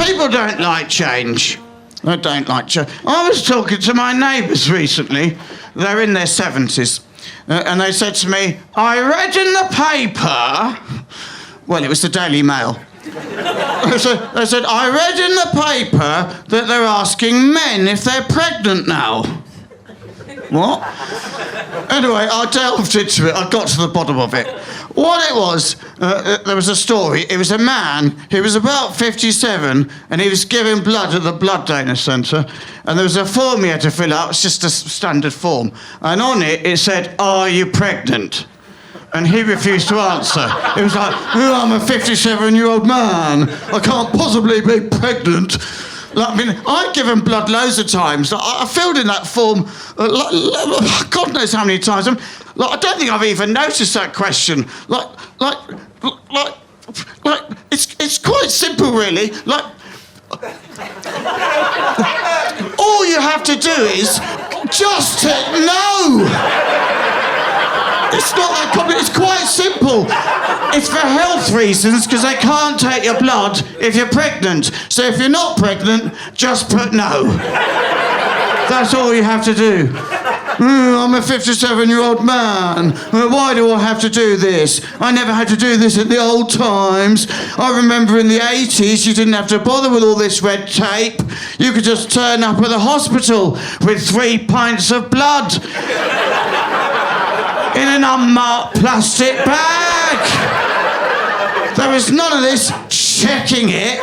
People don't like change. I don't like change. I was talking to my neighbours recently. They're in their 70s. And they said to me, I read in the paper... Well, it was the Daily Mail. They said, I read in the paper that they're asking men if they're pregnant now. What? Anyway, I delved into it. I got to the bottom of it. What it was, there was a story. It was a man who was about 57 and he was giving blood at the blood donor centre, and there was a form he had to fill out. It's just a standard form. And on it said, are you pregnant? And he refused to answer. It was like, oh, I'm a 57-year-old man. I can't possibly be pregnant. Like, I mean, I've given blood loads of times. I filled in that form, God knows how many times. I don't think I've even noticed that question. It's quite simple, really. All you have to do is just tick no. It's not that complicated, it's quite simple. It's for health reasons, because they can't take your blood if you're pregnant. So if you're not pregnant, just put no. That's all you have to do. I'm a 57-year-old man. Why do I have to do this? I never had to do this in the old times. I remember in the 80s, you didn't have to bother with all this red tape. You could just turn up at the hospital with 3 pints of blood in an unmarked plastic bag. There was none of this checking it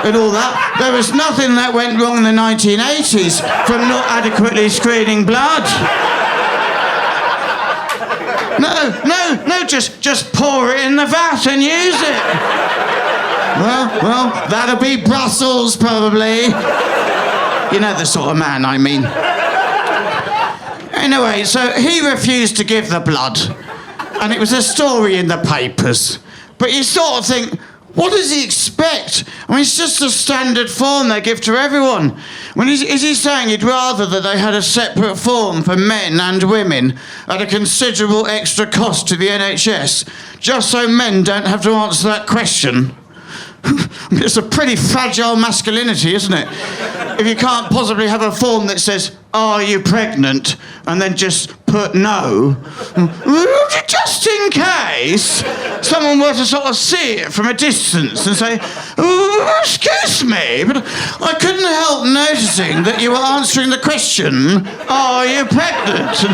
and all that. There was nothing that went wrong in the 1980s from not adequately screening blood. No, just pour it in the vat and use it. Well, that'll be Brussels, probably. You know the sort of man I mean. Anyway, so he refused to give the blood, and it was a story in the papers. But you sort of think, what does he expect? I mean, it's just a standard form they give to everyone. Is he saying he'd rather that they had a separate form for men and women at a considerable extra cost to the NHS, just so men don't have to answer that question? It's a pretty fragile masculinity, isn't it? If you can't possibly have a form that says, are you pregnant? And then just put no. Just in case someone were to sort of see it from a distance and say, excuse me, but I couldn't help noticing that you were answering the question, are you pregnant?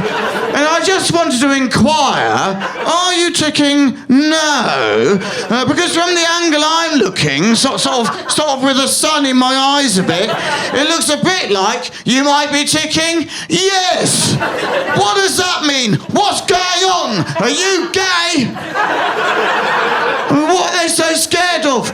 And I just wanted to inquire, are you ticking no? Because from the angle I'm looking, sort of with the sun in my eyes a bit, it looks a bit like you might be ticking yes. What does that mean? What's going on? Are you gay? What are they so scared of?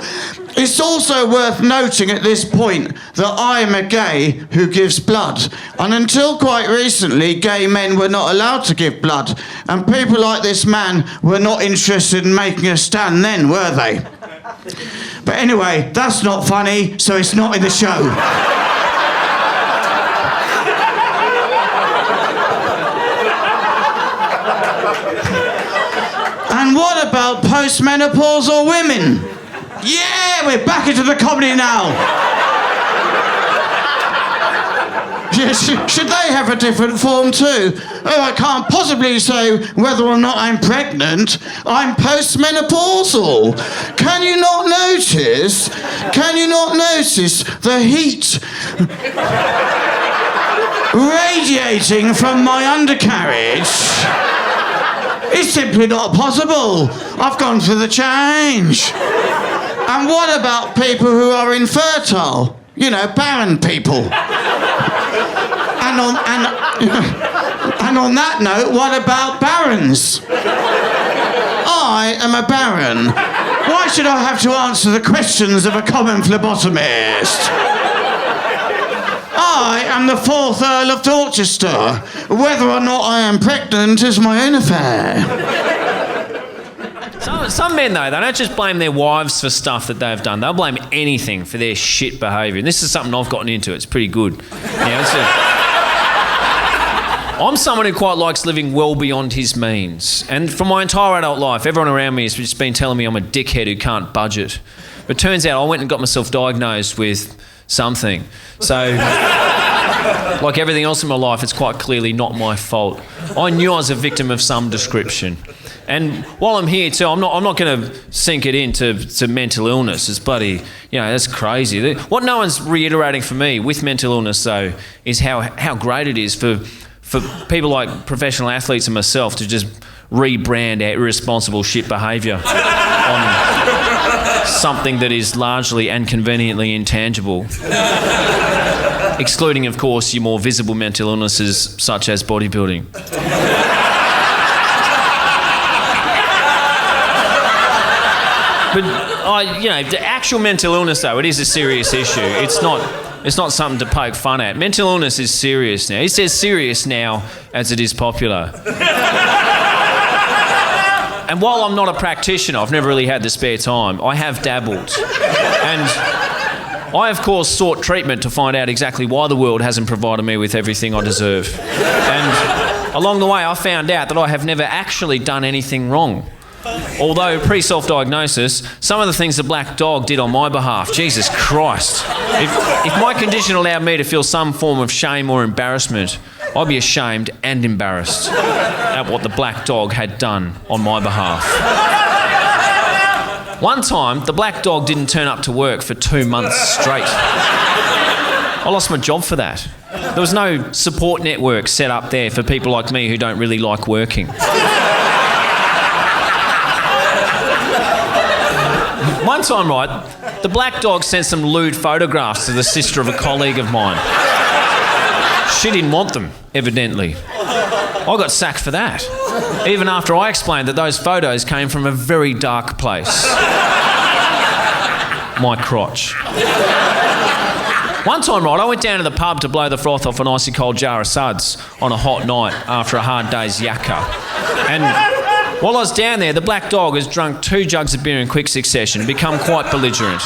It's also worth noting at this point that I'm a gay who gives blood. And until quite recently, gay men were not allowed to give blood. And people like this man were not interested in making a stand then, were they? But anyway, that's not funny, so it's not in the show. And what about postmenopausal women? Yeah, we're back into the comedy now. Should they have a different form too? Oh, I can't possibly say whether or not I'm pregnant. I'm postmenopausal. Can you not notice the heat radiating from my undercarriage? It's simply not possible. I've gone through the change. And what about people who are infertile? You know, barren people. And on that note, what about barons? I am a baron. Why should I have to answer the questions of a common phlebotomist? I am the 4th Earl of Dorchester. Whether or not I am pregnant is my own affair. Some men, though, they don't just blame their wives for stuff that they've done. They'll blame anything for their shit behaviour. And this is something I've gotten into. It's pretty good. I'm someone who quite likes living well beyond his means. And for my entire adult life, everyone around me has just been telling me I'm a dickhead who can't budget. But it turns out I went and got myself diagnosed with something. So, like everything else in my life, it's quite clearly not my fault. I knew I was a victim of some description. And while I'm here too, I'm not going to sink it into mental illness. It's bloody, that's crazy. What no one's reiterating for me with mental illness though is how great it is for people like professional athletes and myself to just rebrand our irresponsible shit behaviour on something that is largely and conveniently intangible. Excluding, of course, your more visible mental illnesses such as bodybuilding. But the actual mental illness, though, it is a serious issue. It's not something to poke fun at. Mental illness is serious now. It's as serious now as it is popular. And while I'm not a practitioner, I've never really had the spare time, I have dabbled. And I, of course, sought treatment to find out exactly why the world hasn't provided me with everything I deserve. And along the way, I found out that I have never actually done anything wrong. Although pre-self-diagnosis, some of the things the black dog did on my behalf, Jesus Christ. If my condition allowed me to feel some form of shame or embarrassment, I'd be ashamed and embarrassed at what the black dog had done on my behalf. One time, the black dog didn't turn up to work for 2 months straight. I lost my job for that. There was no support network set up there for people like me who don't really like working. One time, right, the black dog sent some lewd photographs to the sister of a colleague of mine. She didn't want them, evidently. I got sacked for that, even after I explained that those photos came from a very dark place. My crotch. One time, right, I went down to the pub to blow the froth off an icy cold jar of suds on a hot night after a hard day's yakka. And while I was down there, the black dog has drunk 2 jugs of beer in quick succession and become quite belligerent.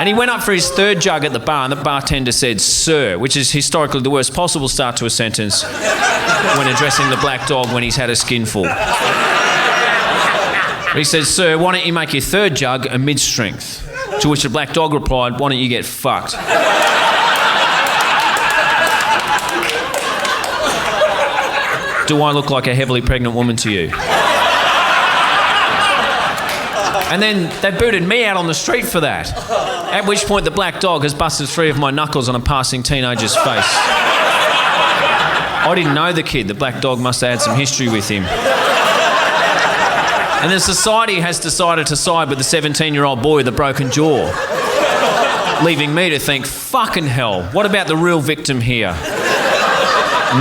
And he went up for his 3rd jug at the bar, and the bartender said, "Sir," which is historically the worst possible start to a sentence when addressing the black dog when he's had a skinful. He said, "Sir, why don't you make your 3rd jug a mid-strength?" To which the black dog replied, "Why don't you get fucked?" Do I look like a heavily pregnant woman to you? And then they booted me out on the street for that. At which point the black dog has busted 3 of my knuckles on a passing teenager's face. I didn't know the kid. The black dog must have had some history with him. And then society has decided to side with the 17-year-old boy with a broken jaw, leaving me to think, fucking hell, what about the real victim here?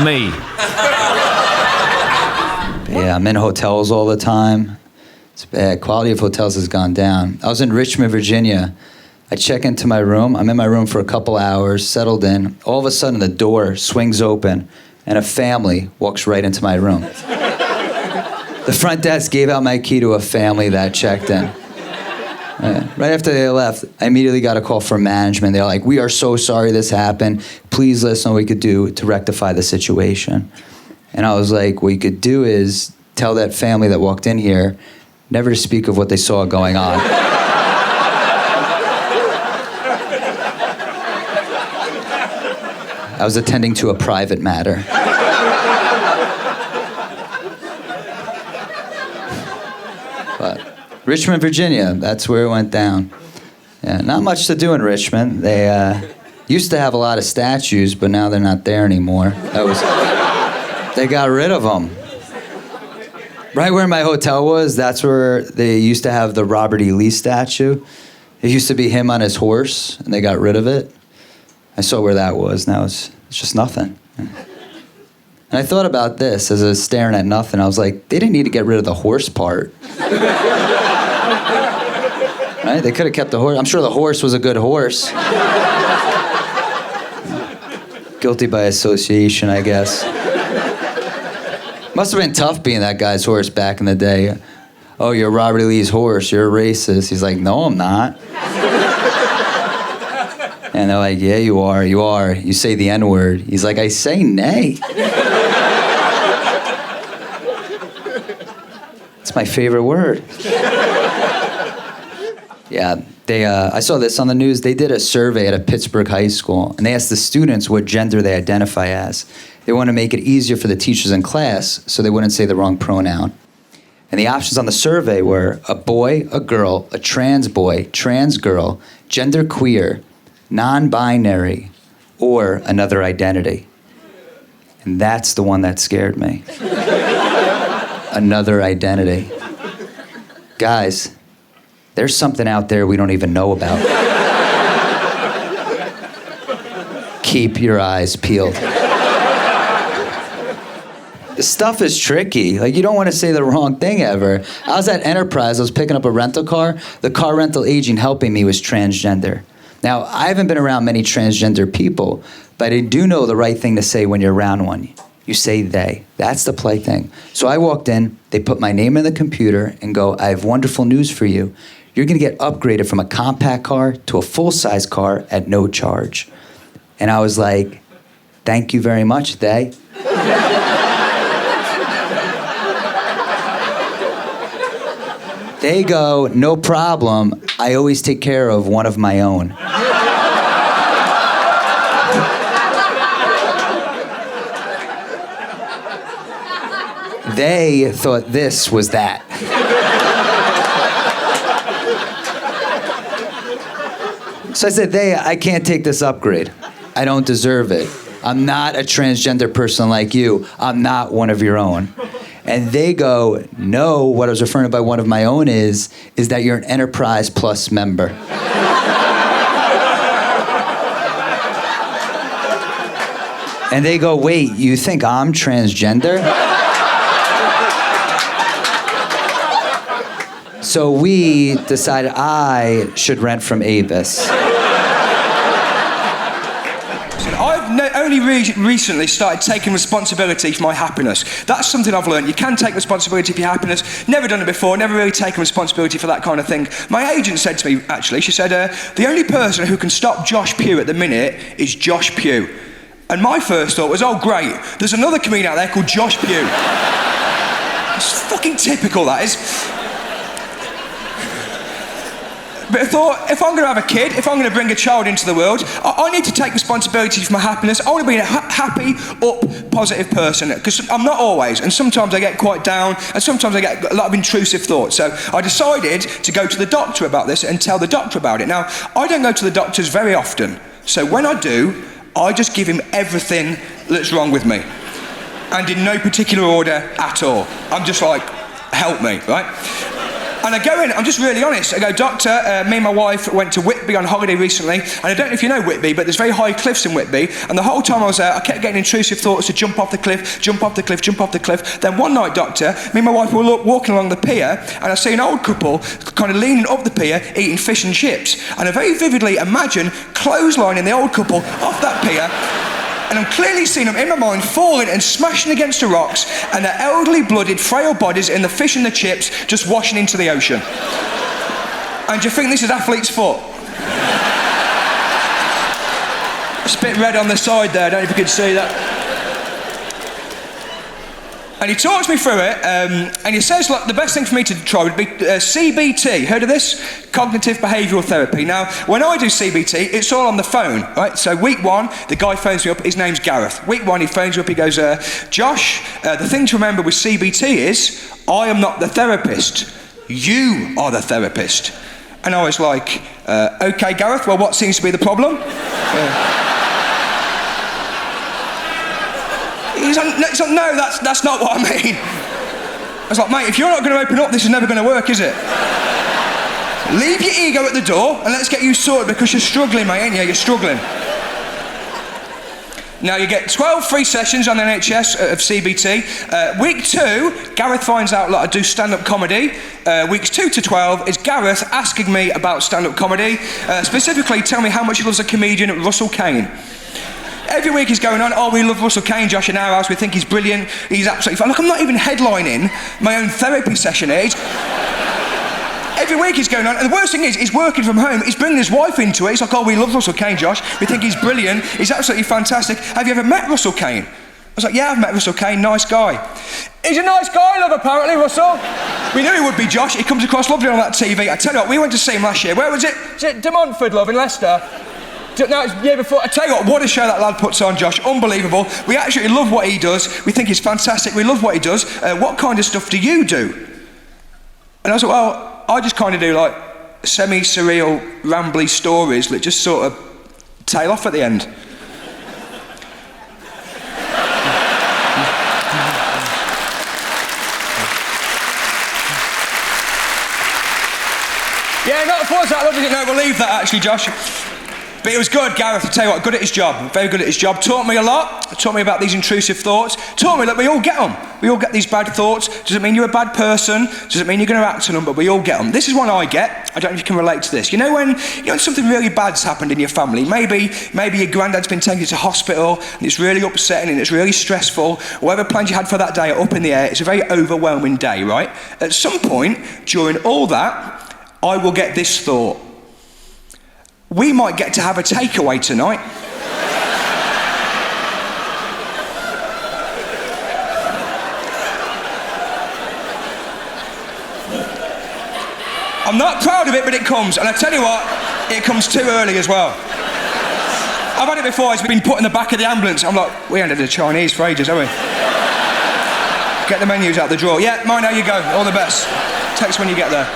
Me. Yeah, I'm in hotels all the time. It's bad. Quality of hotels has gone down. I was in Richmond, Virginia. I check into my room. I'm in my room for a couple hours, settled in. All of a sudden, the door swings open, and a family walks right into my room. The front desk gave out my key to a family that checked in. Right after they left, I immediately got a call from management. They're like, "We are so sorry this happened. Please let us know what we could do to rectify the situation." And I was like, what you could do is tell that family that walked in here never to speak of what they saw going on. I was attending to a private matter. But Richmond, Virginia, that's where it went down. Yeah, not much to do in Richmond. They used to have a lot of statues, but now they're not there anymore. They got rid of them. Right where my hotel was, that's where they used to have the Robert E. Lee statue. It used to be him on his horse, and they got rid of it. I saw where that was. Now it's just nothing. And I thought about this as I was staring at nothing. I was like, they didn't need to get rid of the horse part. Right? They could have kept the horse. I'm sure the horse was a good horse. Guilty by association, I guess. Must have been tough being that guy's horse back in the day. "Oh, you're Robert E. Lee's horse. You're a racist." He's like, "No, I'm not." And they're like, yeah, you are. You say the N-word. He's like, I say nay. It's my favorite word. Yeah, I saw this on the news. They did a survey at a Pittsburgh high school, and they asked the students what gender they identify as. They want to make it easier for the teachers in class so they wouldn't say the wrong pronoun. And the options on the survey were a boy, a girl, a trans boy, trans girl, gender queer, non-binary, or another identity. And that's the one that scared me. Another identity. Guys, there's something out there we don't even know about. Keep your eyes peeled. This stuff is tricky. Like, you don't want to say the wrong thing ever. I was at Enterprise. I was picking up a rental car. The car rental agent helping me was transgender. Now, I haven't been around many transgender people, but I do know the right thing to say when you're around one. You say they. That's the polite thing. So I walked in. They put my name in the computer and go, I have wonderful news for you. You're going to get upgraded from a compact car to a full-size car at no charge. And I was like, thank you very much, they. They go, no problem. I always take care of one of my own. They thought this was that. So I said, I can't take this upgrade. I don't deserve it. I'm not a transgender person like you. I'm not one of your own. And they go, no, what I was referring to by one of my own is that you're an Enterprise Plus member. And they go, wait, you think I'm transgender? So we decided I should rent from Avis. I've only recently started taking responsibility for my happiness. That's something I've learned. You can take responsibility for your happiness. Never done it before, never really taken responsibility for that kind of thing. My agent said to me, actually, she said, the only person who can stop Josh Pugh at the minute is Josh Pugh. And my first thought was, oh great, there's another comedian out there called Josh Pugh. It's fucking typical, that is. But I thought, if I'm going to have a kid, if I'm going to bring a child into the world, I need to take responsibility for my happiness. I want to be a happy, positive person, because I'm not always, and sometimes I get quite down, and sometimes I get a lot of intrusive thoughts. So I decided to go to the doctor about this and tell the doctor about it. Now, I don't go to the doctors very often, so when I do, I just give him everything that's wrong with me, and in no particular order at all. I'm just like, help me, right? And I go in, I'm just really honest. I go, doctor, me and my wife went to Whitby on holiday recently, and I don't know if you know Whitby, but there's very high cliffs in Whitby, and the whole time I was there, I kept getting intrusive thoughts to jump off the cliff, jump off the cliff, jump off the cliff. Then one night, doctor, me and my wife were walking along the pier, and I see an old couple kind of leaning up the pier, eating fish and chips. And I very vividly imagine clotheslining the old couple off that pier, and I'm clearly seeing them in my mind falling and smashing against the rocks, and their elderly, blooded, frail bodies in the fish and the chips just washing into the ocean. And do you think this is athlete's foot? It's a bit red on the side there, I don't know if you could see that. And he talks me through it, and he says, look, the best thing for me to try would be CBT. Heard of this? Cognitive Behavioural Therapy. Now, when I do CBT, it's all on the phone, right? So week one, the guy phones me up, his name's Gareth. Week one, he phones me up, he goes, Josh, the thing to remember with CBT is, I am not the therapist. You are the therapist. And I was like, okay, Gareth, well, what seems to be the problem? He's like, no, that's not what I mean. I was like, mate, if you're not going to open up, this is never going to work, is it? Leave your ego at the door and let's get you sorted, because you're struggling, mate, ain't you? You're struggling. Now, you get 12 free sessions on the NHS of CBT. Week 2, Gareth finds out that I do stand-up comedy. Weeks 2 to 12 is Gareth asking me about stand-up comedy. Specifically, tell me how much he loves a comedian, Russell Kane. Every week he's going on, oh, we love Russell Kane, Josh, in our house, we think he's brilliant, he's absolutely fine. Look, I'm not even headlining my own therapy session here. Every every week he's going on, and the worst thing is, he's working from home, he's bringing his wife into it. He's like, oh, we love Russell Kane, Josh. We think he's brilliant. He's absolutely fantastic. Have you ever met Russell Kane? I was like, yeah, I've met Russell Kane, nice guy. He's a nice guy, love, apparently, Russell. We knew he would be, Josh. He comes across lovely on that TV. I tell you what, we went to see him last year. Where was it? Is it De Montfort, love, in Leicester? No, it's the year before. I tell you what a show that lad puts on, Josh. Unbelievable. We actually love what he does. We think he's fantastic. We love what he does. What kind of stuff do you do? And I was like, well, I just kind of do like semi-surreal, rambly stories that just sort of tail off at the end. Yeah, not for us that love, is it? No, we'll leave that actually, Josh. But it was good, Gareth, I tell you what, good at his job, very good at his job. Taught me a lot, taught me about these intrusive thoughts. Taught me that we all get them. We all get these bad thoughts. Doesn't mean you're a bad person, doesn't mean you're going to act on them, but we all get them. This is one I get. I don't know if you can relate to this. You know when something really bad's happened in your family, maybe your granddad's been taken to hospital and it's really upsetting and it's really stressful. Whatever plans you had for that day are up in the air. It's a very overwhelming day, right? At some point during all that, I will get this thought. We might get to have a takeaway tonight. I'm not proud of it, but it comes. And I tell you what, it comes too early as well. I've had it before, it's been put in the back of the ambulance. I'm like, we ain't had a Chinese for ages, have we? Get the menus out the drawer. Yeah, mine, how you go. All the best. Text when you get there.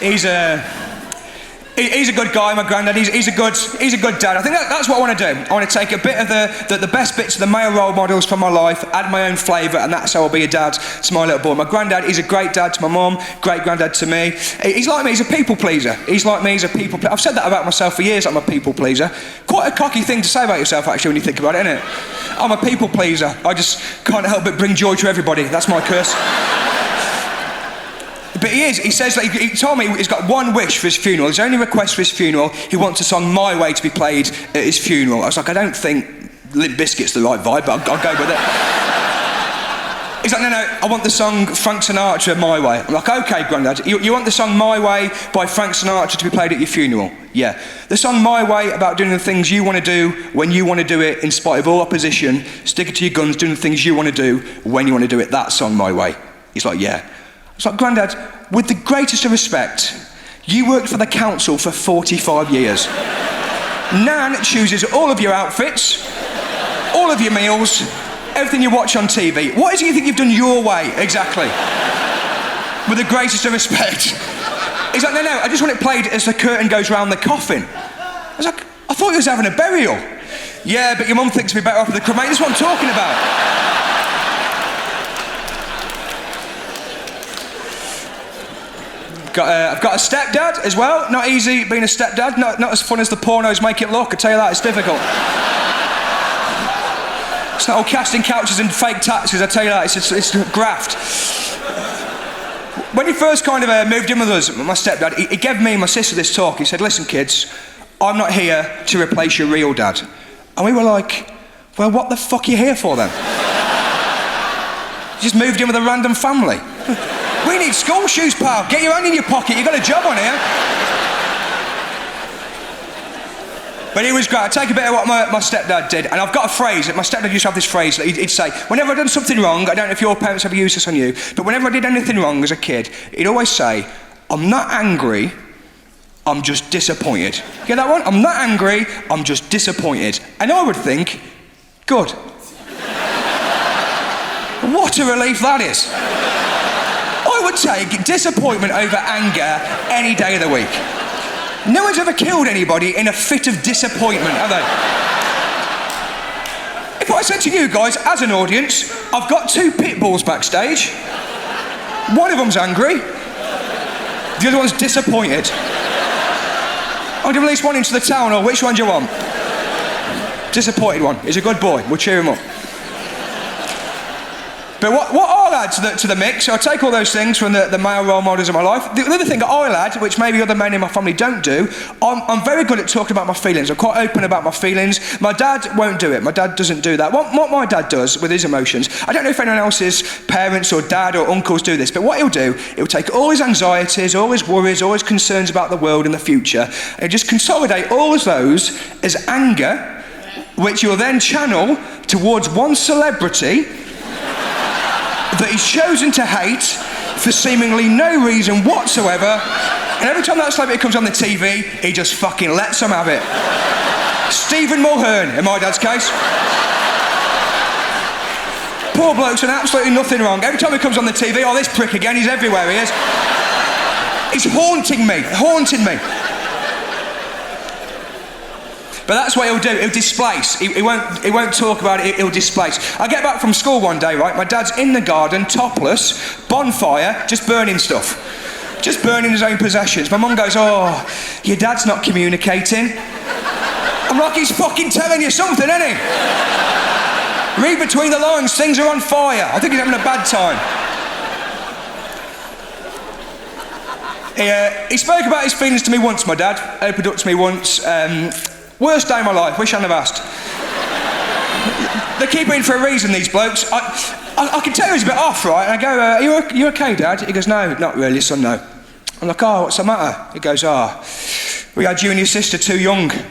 He's a good guy, my granddad. He's a good dad. I think that's what I want to do. I want to take a bit of the best bits of the male role models from my life, add my own flavour, and that's how I'll be a dad to my little boy. My granddad, he's a great dad to my mum, great granddad to me. He's like me, he's a people pleaser. He's like me, he's a people pleaser. I've said that about myself for years, I'm a people pleaser. Quite a cocky thing to say about yourself, actually, when you think about it, isn't it? I'm a people pleaser. I just can't help but bring joy to everybody. That's my curse. But he is. He says that he told me he's got one wish for his funeral. His only request for his funeral, he wants a song My Way to be played at his funeral. I was like, I don't think Limp Bizkit's the right vibe, but I'll go with it. He's like, no, I want the song Frank Sinatra, My Way. I'm like, okay, Grandad. You want the song My Way by Frank Sinatra to be played at your funeral? Yeah. The song My Way, about doing the things you want to do when you want to do it in spite of all opposition, sticking to your guns, doing the things you want to do when you want to do it. That song, My Way. He's like, yeah. It's like, Grandad, with the greatest of respect, you worked for the council for 45 years. Nan chooses all of your outfits, all of your meals, everything you watch on TV. What is it you think you've done your way, exactly? With the greatest of respect. He's like, no, I just want it played as the curtain goes round the coffin. I was like, I thought you was having a burial. Yeah, but your mum thinks we're better off with the cremation. That's what I'm talking about. I've got a stepdad as well. Not easy being a stepdad. Not as fun as the pornos make it look. I tell you that, it's difficult. It's not all casting couches and fake taxes. I tell you that, it's graft. When he first kind of moved in with us, my stepdad, he gave me and my sister this talk. He said, listen kids, I'm not here to replace your real dad. And we were like, well, what the fuck are you here for then? You just moved in with a random family. We need school shoes, pal. Get your hand in your pocket. You got a job on here. But it was great. I take a bit of what my stepdad did, and I've got a phrase. My stepdad used to have this phrase that he'd say, whenever I'd done something wrong, I don't know if your parents ever used this on you, but whenever I did anything wrong as a kid, he'd always say, I'm not angry, I'm just disappointed. You get that one? I'm not angry, I'm just disappointed. And I would think, good. What a relief that is. I would take disappointment over anger any day of the week. No one's ever killed anybody in a fit of disappointment, have they? If I said to you guys, as an audience, I've got 2 pit bulls backstage. One of them's angry. The other one's disappointed. I'm going to release one into the town, or which one do you want? Disappointed one. He's a good boy. We'll cheer him up. But what are I'll add to the mix. I'll take all those things from the male role models of my life. The other thing that I'll add, which maybe other men in my family don't do, I'm very good at talking about my feelings. I'm quite open about my feelings. My dad won't do it. My dad doesn't do that. What my dad does with his emotions, I don't know if anyone else's parents or dad or uncles do this, but what he'll do, he'll take all his anxieties, all his worries, all his concerns about the world and the future, and just consolidate all of those as anger, which you'll then channel towards one celebrity that he's chosen to hate for seemingly no reason whatsoever, and every time that celebrity comes on the TV, he just fucking lets them have it. Stephen Mulhern, in my dad's case. Poor bloke's done absolutely nothing wrong. Every time he comes on the TV, oh, this prick again, he's everywhere, he is. He's haunting me. But that's what he'll do. He'll displace. He won't talk about it. He'll displace. I get back from school one day, right? My dad's in the garden, topless, bonfire, just burning stuff. Just burning his own possessions. My mum goes, oh, your dad's not communicating. I'm like, he's fucking telling you something, isn't he? Read between the lines, things are on fire. I think he's having a bad time. He spoke about his feelings to me once, my dad. Opened up to me once. Worst day of my life, wish I'd have asked. They keep in for a reason, these blokes. I can tell he's a bit off, right? And I go, are you okay, Dad? He goes, no, not really, son, no. I'm like, oh, what's the matter? He goes, we had you and your sister too young. Okay,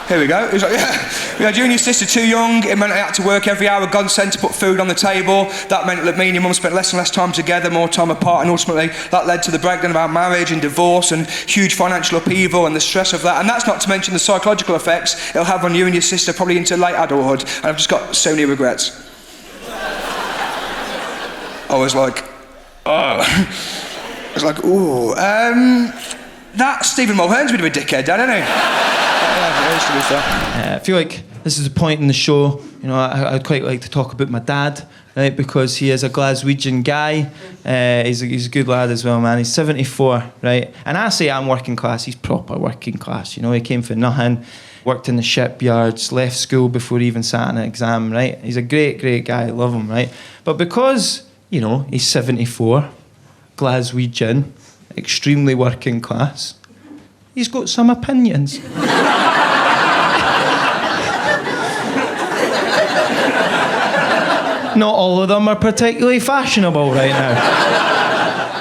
here we go. He was like, yeah. We had you and your sister too young. It meant I had to work every hour God sent to put food on the table. That meant that me and your mum spent less and less time together, more time apart, and ultimately that led to the breakdown of our marriage and divorce and huge financial upheaval and the stress of that. And that's not to mention the psychological effects it'll have on you and your sister probably into late adulthood. And I've just got so many regrets. I was like, oh. I was like, ooh. That Stephen Mulhern's a bit of a dickhead, Dad, isn't he? I feel like this is a point in the show, you know, I'd quite like to talk about my dad, right, because he is a Glaswegian guy. He's a good lad as well, man. He's 74, right? And I say I'm working class, he's proper working class, you know. He came for nothing, worked in the shipyards, left school before he even sat an exam, right? He's a great guy, I love him, right? But because, you know, he's 74, Glaswegian, extremely working class, he's got some opinions. Not all of them are particularly fashionable right now.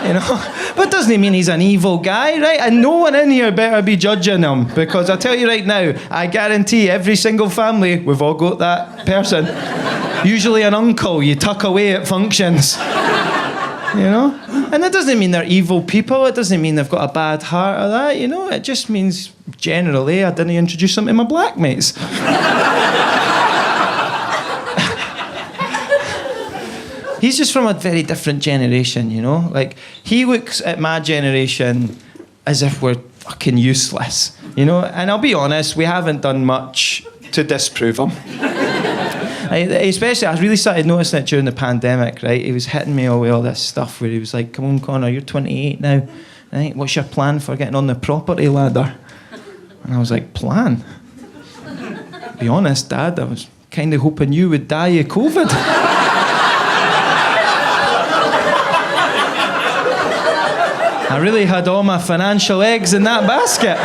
You know? But it doesn't mean he's an evil guy, right? And no one in here better be judging him, because I tell you right now, I guarantee every single family, we've all got that person. Usually an uncle you tuck away at functions. You know? And it doesn't mean they're evil people, it doesn't mean they've got a bad heart or that, you know? It just means, generally, I didn't introduce them to my black mates. He's just from a very different generation, you know? Like, he looks at my generation as if we're fucking useless, you know? And I'll be honest, we haven't done much to disprove him. Especially, I really started noticing it during the pandemic, right? He was hitting me with all this stuff where he was like, come on, Connor, you're 28 now. Right? What's your plan for getting on the property ladder? And I was like, plan? To be honest, Dad, I was kind of hoping you would die of COVID. I really had all my financial eggs in that basket.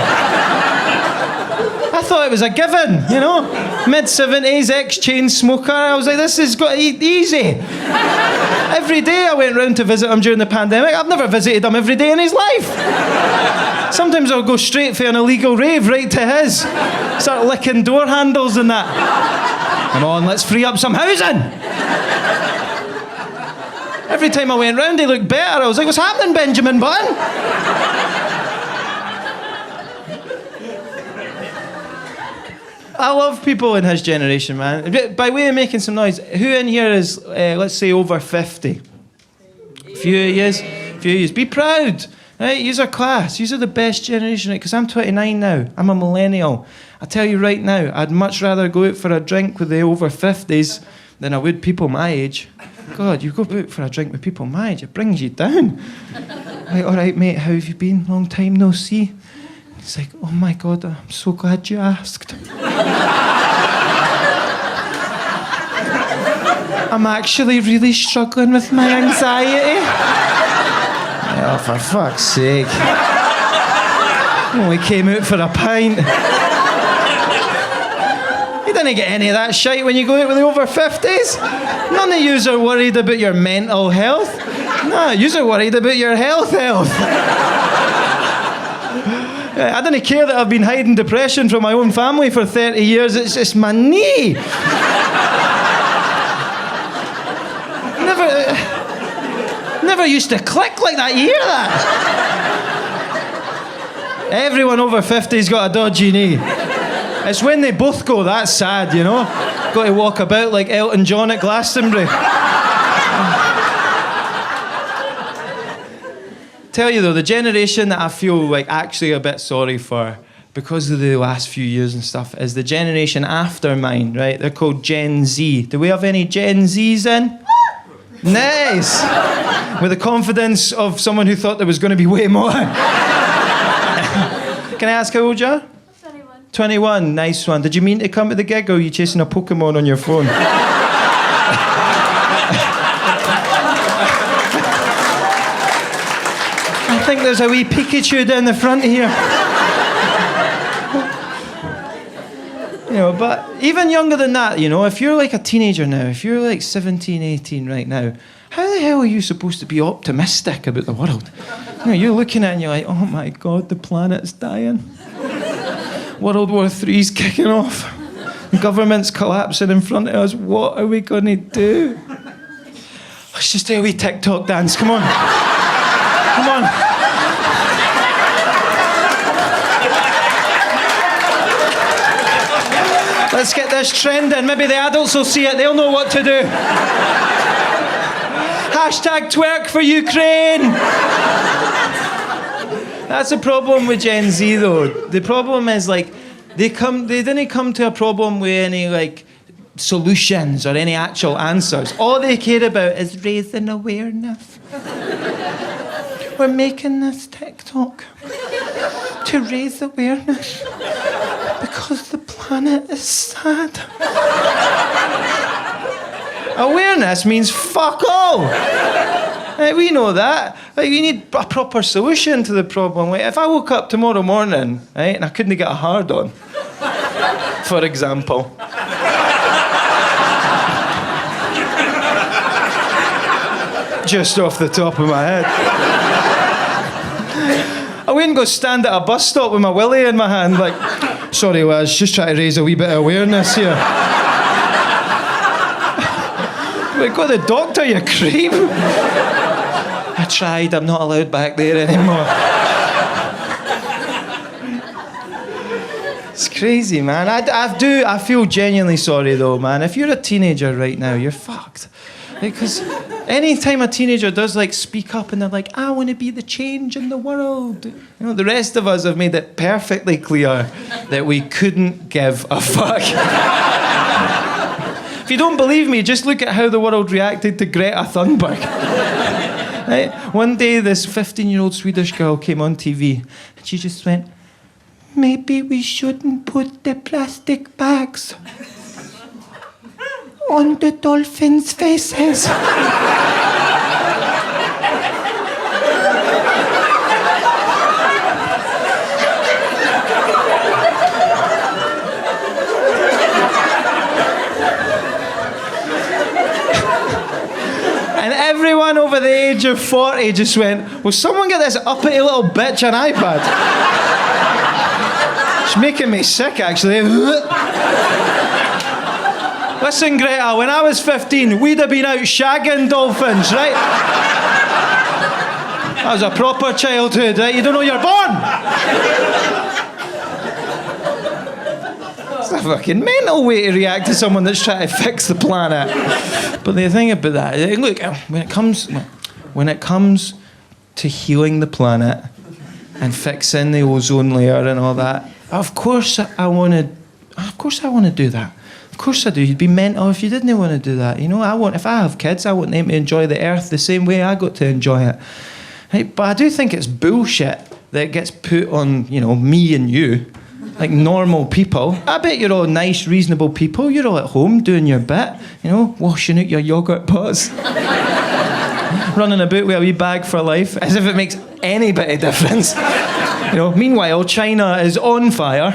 I thought it was a given, you know? Mid-70s, ex-chain smoker. I was like, this has got to eat easy. Every day I went round to visit him during the pandemic. I've never visited him every day in his life. Sometimes I'll go straight for an illegal rave right to his. Start licking door handles and that. Come on, let's free up some housing. Every time I went round, he looked better. I was like, what's happening, Benjamin Button? I love people in his generation, man. By way of making some noise, who in here is, let's say, over 50? A few years. Be proud, right? Yous are class. Yous are the best generation, right? Because I'm 29 now. I'm a millennial. I tell you right now, I'd much rather go out for a drink with the over 50s than I would people my age. God, you go out for a drink with people my age, it brings you down. Like, all right, mate, how have you been? Long time no see. He's like, oh my God, I'm so glad you asked. I'm actually really struggling with my anxiety. Oh, for fuck's sake. Only came out for a pint. You didn't get any of that shite when you go out with the over 50s. None of yous are worried about your mental health. No, yous are worried about your health. I don't care that I've been hiding depression from my own family for 30 years. It's just my knee. Never used to click like that. You hear that? Everyone over 50's got a dodgy knee. It's when they both go, that's sad, you know? Got to walk about like Elton John at Glastonbury. Tell you though, the generation that I feel like actually a bit sorry for because of the last few years and stuff is the generation after mine, right? They're called Gen Z. Do we have any Gen Zs in? Nice! With the confidence of someone who thought there was going to be way more. Can I ask how old you are? 21. 21, nice one. Did you mean to come to the gig or are you chasing a Pokemon on your phone? I think there's a wee Pikachu down the front here. You know, but even younger than that, you know, if you're like a teenager now, if you're like 17, 18 right now, how the hell are you supposed to be optimistic about the world? You know, you're looking at it and you're like, oh my God, the planet's dying. World War III's kicking off. The government's collapsing in front of us. What are we going to do? Let's just do a wee TikTok dance. Come on. Come on. Let's get this trending. Maybe the adults will see it. They'll know what to do. Hashtag twerk for Ukraine. That's the problem with Gen Z, though. The problem is, like, they didn't come to a problem with any, like, solutions or any actual answers. All they care about is raising awareness. We're making this TikTok to raise awareness because the planet is sad. Awareness means fuck all. We know that. Like, we need a proper solution to the problem. Like, if I woke up tomorrow morning, right, and I couldn't get a hard on, for example. Just off the top of my head. I wouldn't go stand at a bus stop with my willy in my hand, like, sorry lads, just trying to raise a wee bit of awareness here. Like, go to the doctor, you creep. I tried, I'm not allowed back there anymore. It's crazy, man. I feel genuinely sorry though, man. If you're a teenager right now, you're fucked. Because any time a teenager does like speak up and they're like, I want to be the change in the world. You know, the rest of us have made it perfectly clear that we couldn't give a fuck. If you don't believe me, just look at how the world reacted to Greta Thunberg. Right? One day, this 15-year-old Swedish girl came on TV and she just went, maybe we shouldn't put the plastic bags on the dolphins' faces. And everyone over the age of 40 just went, will someone get this uppity little bitch an iPad? It's making me sick, actually. Listen, Greta, when I was 15, we'd have been out shagging dolphins, right? That was a proper childhood, right? You don't know you're born! It's a fucking mental way to react to someone that's trying to fix the planet. But the thing about that, look, when it comes to healing the planet and fixing the ozone layer and all that, of course I want to do that. Of course I do. You'd be mental if you didn't want to do that. You know, if I have kids, I want them to enjoy the earth the same way I got to enjoy it. Right? But I do think it's bullshit that it gets put on, you know, me and you like normal people. I bet you're all nice, reasonable people. You're all at home doing your bit, you know, washing out your yogurt pots. Running about with a wee bag for life, as if it makes any bit of difference. You know, meanwhile, China is on fire.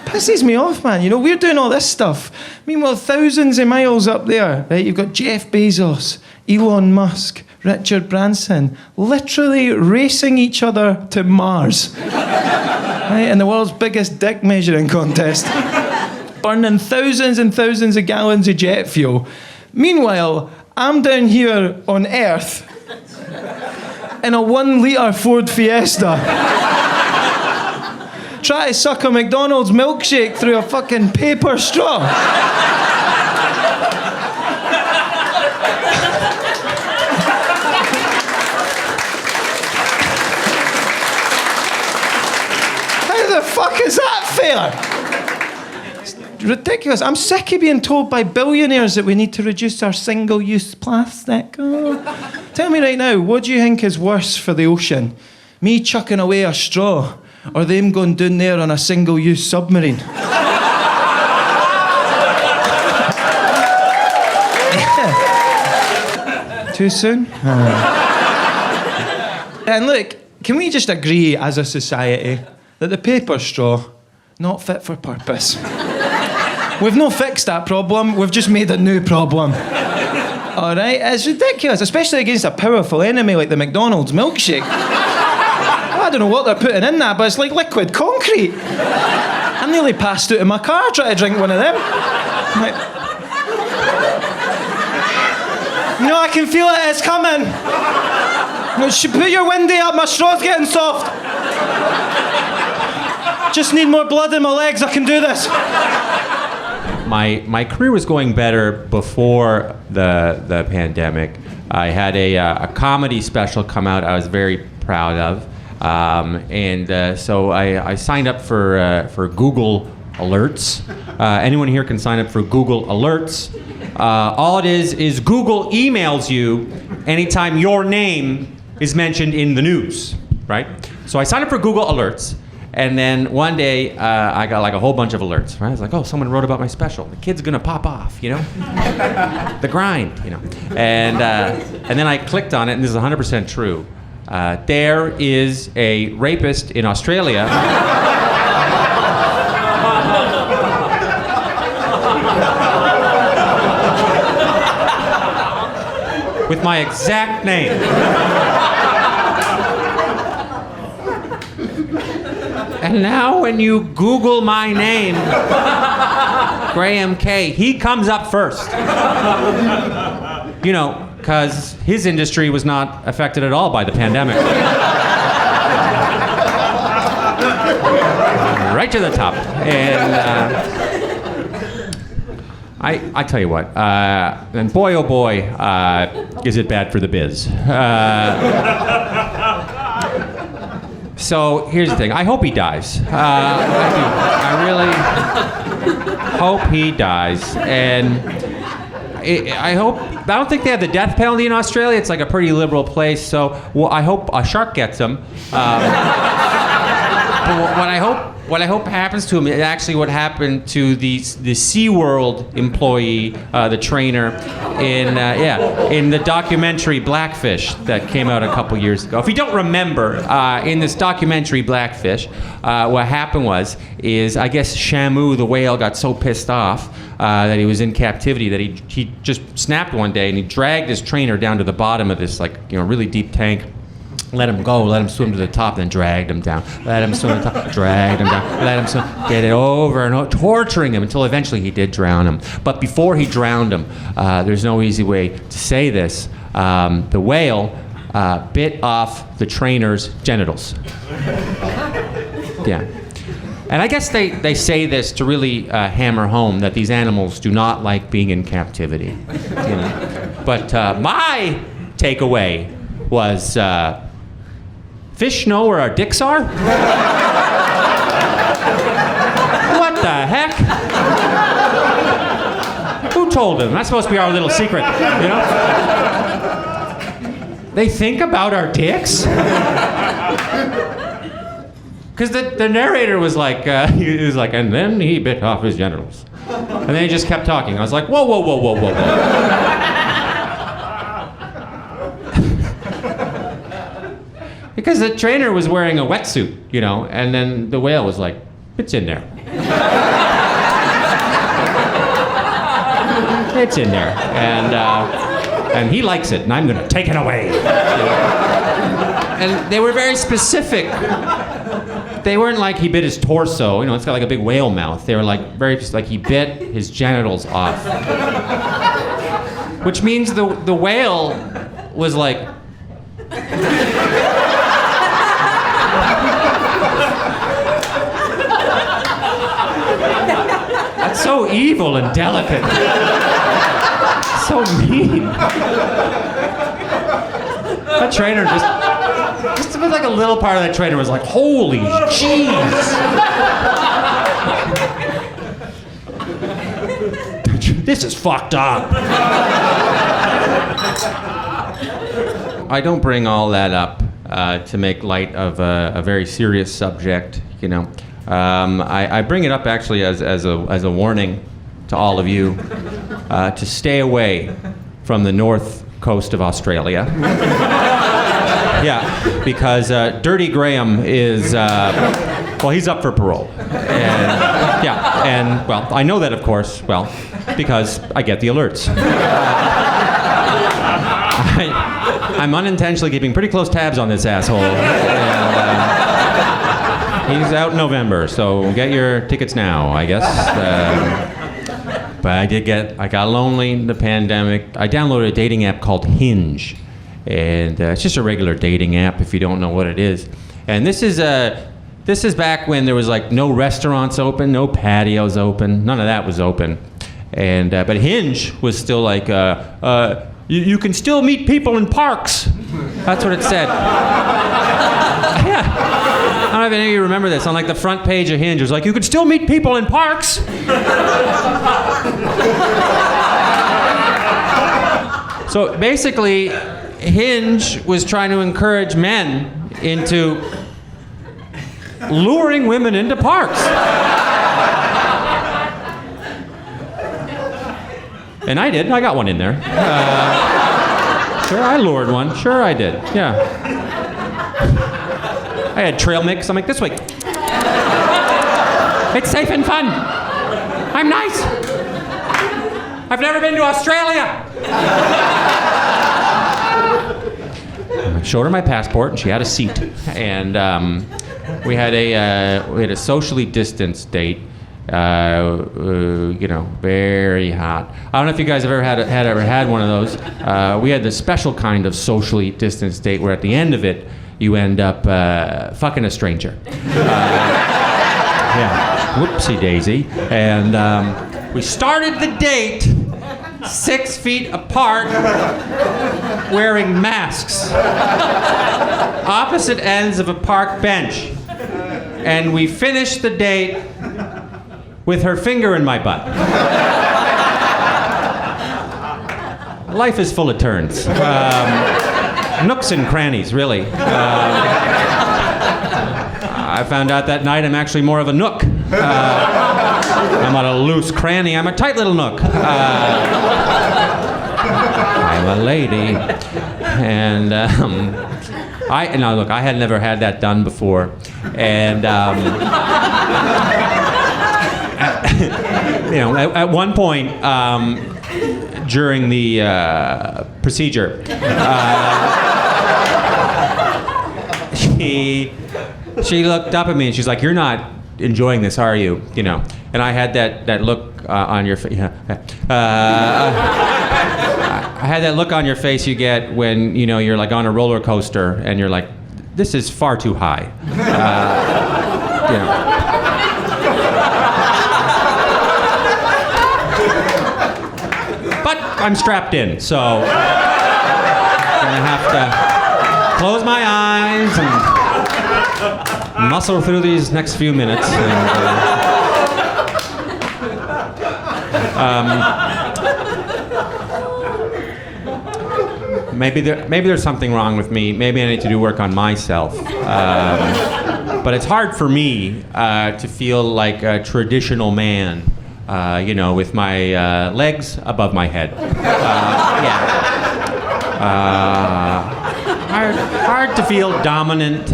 Pisses me off, man. You know, we're doing all this stuff. Meanwhile, thousands of miles up there, right? You've got Jeff Bezos, Elon Musk, Richard Branson, literally racing each other to Mars. Right? In the world's biggest dick measuring contest. Burning thousands and thousands of gallons of jet fuel. Meanwhile, I'm down here on Earth in a 1 litre Ford Fiesta. Try to suck a McDonald's milkshake through a fucking paper straw. How the fuck is that fair? Ridiculous. I'm sick of being told by billionaires that we need to reduce our single-use plastic. Oh. Tell me right now, what do you think is worse for the ocean? Me chucking away a straw, or them going down there on a single-use submarine? Too soon? And look, can we just agree as a society that the paper straw, not fit for purpose? We've not fixed that problem, we've just made a new problem. All right? It's ridiculous, especially against a powerful enemy like the McDonald's milkshake. I don't know what they're putting in that, but it's like liquid concrete. I nearly passed out in my car trying to drink one of them. Like, no, I can feel it, it's coming. No, put your windy up, my straw's getting soft. Just need more blood in my legs, I can do this. My career was going better before the pandemic. I had a comedy special come out I was very proud of. So I signed up for Google Alerts. Anyone here can sign up for Google Alerts. All it is Google emails you anytime your name is mentioned in the news, right? So I signed up for Google Alerts. And then one day, I got like a whole bunch of alerts, right? I was like, oh, someone wrote about my special. The kid's gonna pop off, you know? The grind, you know? And then I clicked on it, and this is 100% true. There is a rapist in Australia. With my exact name. And now when you Google my name, Graham K, he comes up first. You know, because his industry was not affected at all by the pandemic. Right to the top. And I tell you what, and boy oh boy, is it bad for the biz. So here's the thing. I hope he dies. I really hope he dies. And I don't think they have the death penalty in Australia. It's like a pretty liberal place. So I hope a shark gets him. But what I hope happens to him is actually what happened to the SeaWorld employee, the trainer, in the documentary Blackfish that came out a couple years ago. If you don't remember, in this documentary Blackfish, what happened is I guess Shamu the whale got so pissed off that he was in captivity that he just snapped one day and he dragged his trainer down to the bottom of this really deep tank. Let him go, let him swim to the top, then dragged him down. Let him swim to the top, dragged him down. Let him swim, get it over and over, torturing him until eventually he did drown him. But before he drowned him, there's no easy way to say this. The whale bit off the trainer's genitals. Yeah. And I guess they say this to really hammer home that these animals do not like being in captivity. You know? But my takeaway was... fish know where our dicks are? What the heck? Who told them? That's supposed to be our little secret, you know? They think about our dicks? Because the narrator was like, he was like, and then he bit off his genitals. And then he just kept talking. I was like, whoa, whoa, whoa, whoa, whoa, whoa. Because the trainer was wearing a wetsuit, you know, and then the whale was like, it's in there. It's in there. And he likes it, and I'm gonna take it away. And they were very specific. They weren't like he bit his torso, you know, it's got like a big whale mouth. They were like very, like he bit his genitals off. Which means the whale was like, that's so evil and delicate. So mean. That trainer just like a little part of that trainer was like, holy jeez. This is fucked up. I don't bring all that up to make light of a very serious subject, you know. I bring it up actually as a warning to all of you to stay away from the north coast of Australia. Yeah, because Dirty Graham is, well, he's up for parole. And, yeah, and, well, I know that, of course, well, because I get the alerts. I'm unintentionally keeping pretty close tabs on this asshole. And, he's out in November, so get your tickets now, I guess. But I got lonely in the pandemic. I downloaded a dating app called Hinge. And it's just a regular dating app if you don't know what it is. And this is back when there was like no restaurants open, no patios open, none of that was open. And but Hinge was still like, you can still meet people in parks. That's what it said. Yeah. I don't know if any of you remember this. On like the front page of Hinge, it was like, you can still meet people in parks. So basically, Hinge was trying to encourage men into luring women into parks. And I did. I got one in there. Sure, I lured one. Sure, I did. Yeah. I had trail mix. I'm like, this way. It's safe and fun. I'm nice. I've never been to Australia. I showed her my passport, and she had a seat. And we had a socially distanced date. You know, very hot. I don't know if you guys have ever had one of those. We had the special kind of socially distanced date where at the end of it, you end up fucking a stranger. Yeah, whoopsie daisy. And we started the date 6 feet apart, wearing masks, opposite ends of a park bench. And we finished the date with her finger in my butt. Life is full of turns. Nooks and crannies, really. I found out that night I'm actually more of a nook. I'm not a loose cranny, I'm a tight little nook. I'm a lady. And now look, I had never had that done before. And you know, at one point during the procedure, she looked up at me and she's like, "You're not enjoying this, are you?" You know, and I had that look on your face. I had that look on your face you get when you know you're like on a roller coaster and you're like, "This is far too high." You know. But I'm strapped in, so I'm gonna have to close my eyes and muscle through these next few minutes. maybe there's something wrong with me. Maybe I need to do work on myself. But it's hard for me to feel like a traditional man, with my legs above my head. Hard to feel dominant,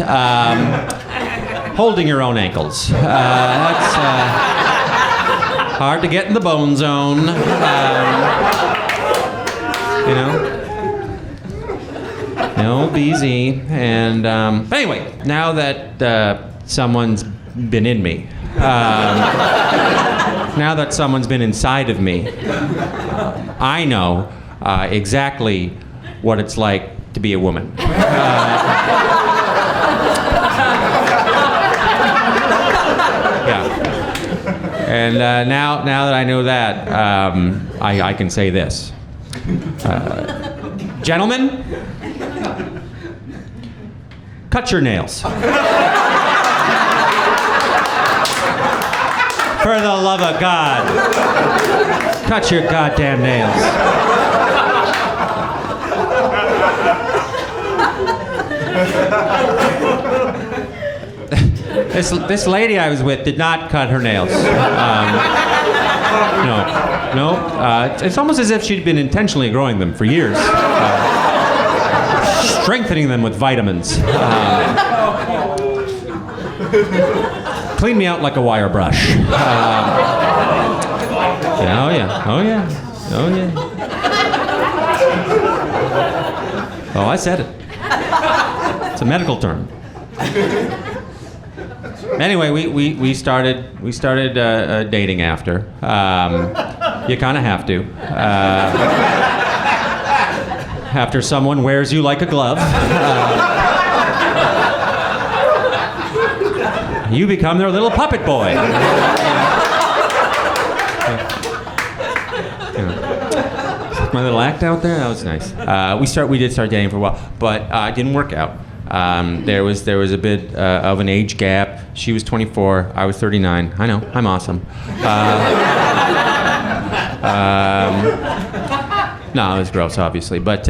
holding your own ankles. That's hard to get in the bone zone. No, BZ. And but anyway, now that someone's been in me, now that someone's been inside of me, I know exactly what it's like to be a woman. And now that I know that, I can say this. Gentlemen, cut your nails. For the love of God, cut your goddamn nails. This lady I was with did not cut her nails. No. It's almost as if she'd been intentionally growing them for years, strengthening them with vitamins. Clean me out like a wire brush. Oh yeah. Oh, I said it. It's a medical term. Anyway, we started dating after. You kind of have to. After someone wears you like a glove, you become their little puppet boy. My little act out there, that was nice. We did start dating for a while, but it didn't work out. There was a bit of an age gap. She was 24, I was 39. I know, I'm awesome. No, it was gross, obviously, but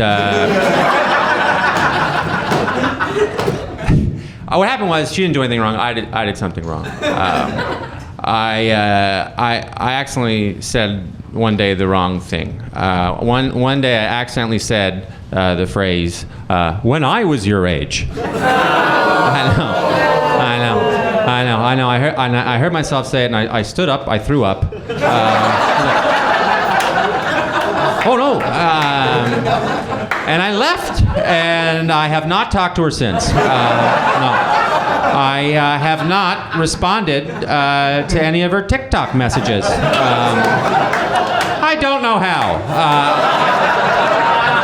what happened was she didn't do anything wrong. I did something wrong. I accidentally said one day the wrong thing. One day I accidentally said the phrase, "When I was your age." I know. I heard myself say it, and I stood up. I threw up. Oh no! And I left, and I have not talked to her since. No. I have not responded to any of her TikTok messages. I don't know how.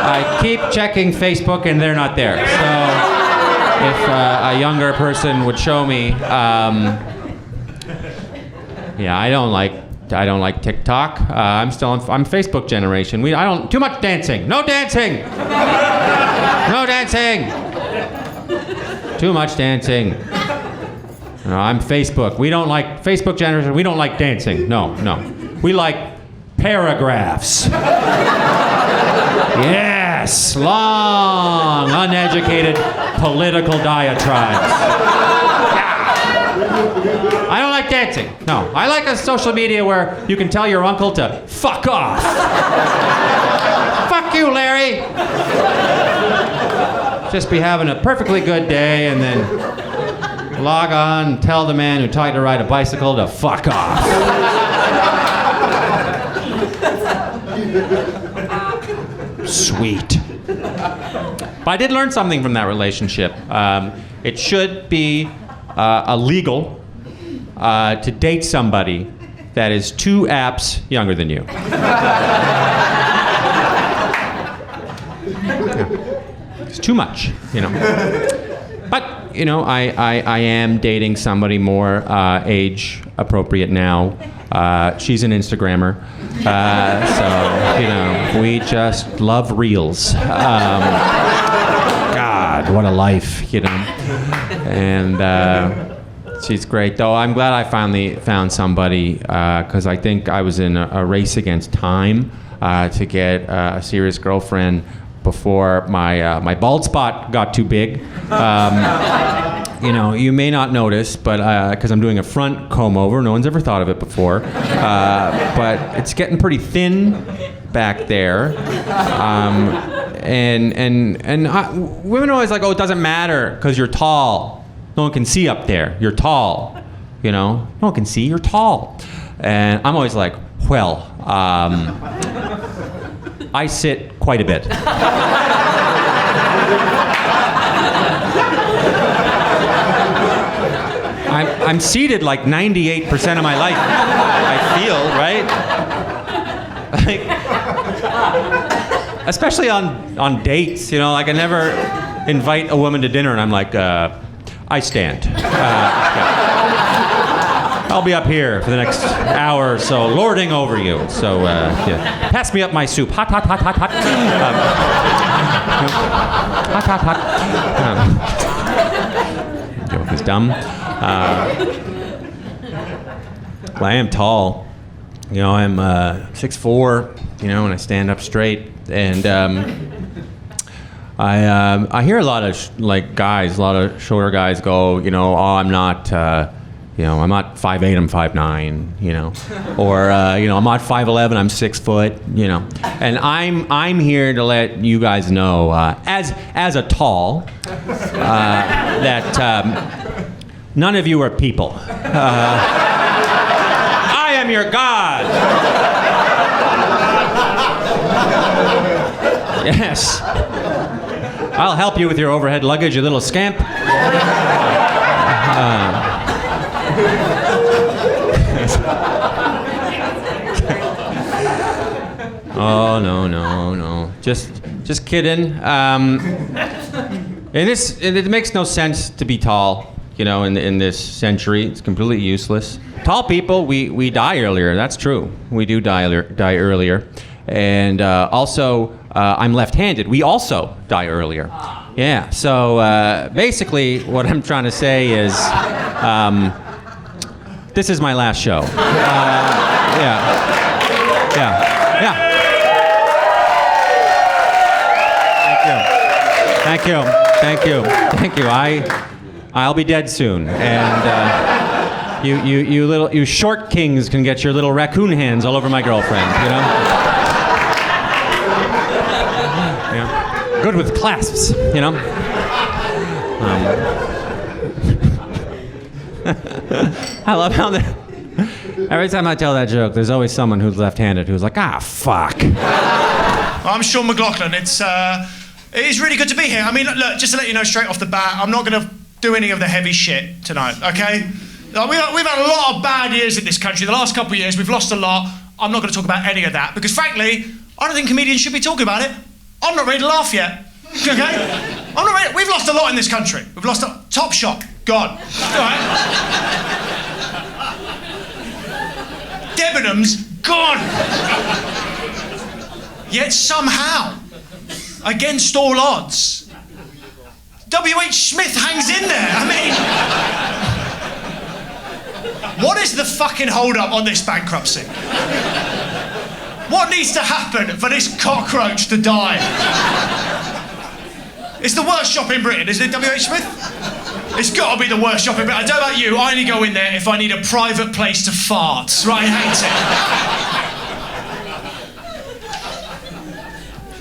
I keep checking Facebook, and they're not there. So if a younger person would show me, I don't like TikTok. I'm Facebook generation. Too much dancing. No dancing. No dancing. Too much dancing. No, I'm Facebook. We don't like Facebook generation. We don't like dancing. No. We like paragraphs. Yes, long, uneducated political diatribes. I don't like dancing. No, I like a social media where you can tell your uncle to fuck off. Fuck you, Larry. Just be having a perfectly good day and then log on and tell the man who tried to ride a bicycle to fuck off. Sweet. But I did learn something from that relationship. It should be illegal to date somebody that is 2 apps younger than you. It's too much, But, I am dating somebody more age appropriate now. She's an Instagrammer. So, we just love reels. God, what a life, And she's great, though. I'm glad I finally found somebody, because I think I was in a race against time to get a serious girlfriend. before my bald spot got too big. You know, you may not notice, but because I'm doing a front comb over, no one's ever thought of it before. But it's getting pretty thin back there. Women are always like, oh, it doesn't matter because you're tall. No one can see up there. You're tall. You know, no one can see. You're tall. And I'm always like, well, I sit quite a bit. I'm seated like 98% of my life. I feel, right? Like, especially on dates, you know, like I never invite a woman to dinner and I'm like, I stand. Yeah. I'll be up here for the next hour or so, lording over you. So, yeah. Pass me up my soup. Hot, hot, hot, hot, hot. Hot, hot, hot. Joke is dumb. Well, I am tall. You know, I'm 6'4", you know, and I stand up straight. And I hear a lot of guys, a lot of shorter guys go, you know, oh, I'm not, you know, I'm not 5'8", I'm 5'9", you know, or you know, I'm not 5'11", I'm 6 foot, you know. And I'm here to let you guys know, as a tall, that none of you are people. I am your God. Yes. I'll help you with your overhead luggage, you little scamp. Oh, no. Just kidding. And it makes no sense to be tall, you know, in this century. It's completely useless. Tall people, we die earlier. That's true. We do die earlier. And also, I'm left-handed. We also die earlier. Yeah, so basically what I'm trying to say is this is my last show. Yeah. Thank you. I'll be dead soon. And you short kings can get your little raccoon hands all over my girlfriend, you know? Yeah. Good with clasps, you know? I love how every time I tell that joke, there's always someone who's left-handed who's like, fuck. I'm Sean McLoughlin. It is really good to be here. I mean, look, just to let you know straight off the bat, I'm not going to do any of the heavy shit tonight, okay? We've had a lot of bad years in this country. The last couple of years, we've lost a lot. I'm not going to talk about any of that because, frankly, I don't think comedians should be talking about it. I'm not ready to laugh yet, okay? I'm not ready. We've lost a lot in this country. We've lost a Top Shot, gone. All right? Debenhams, gone. Yet somehow, against all odds, W.H. Smith hangs in there. I mean, what is the fucking hold-up on this bankruptcy? What needs to happen for this cockroach to die? It's the worst shop in Britain, isn't it, W.H. Smith? It's got to be the worst shop in Britain. I don't know about you, I only go in there if I need a private place to fart. Right, I hate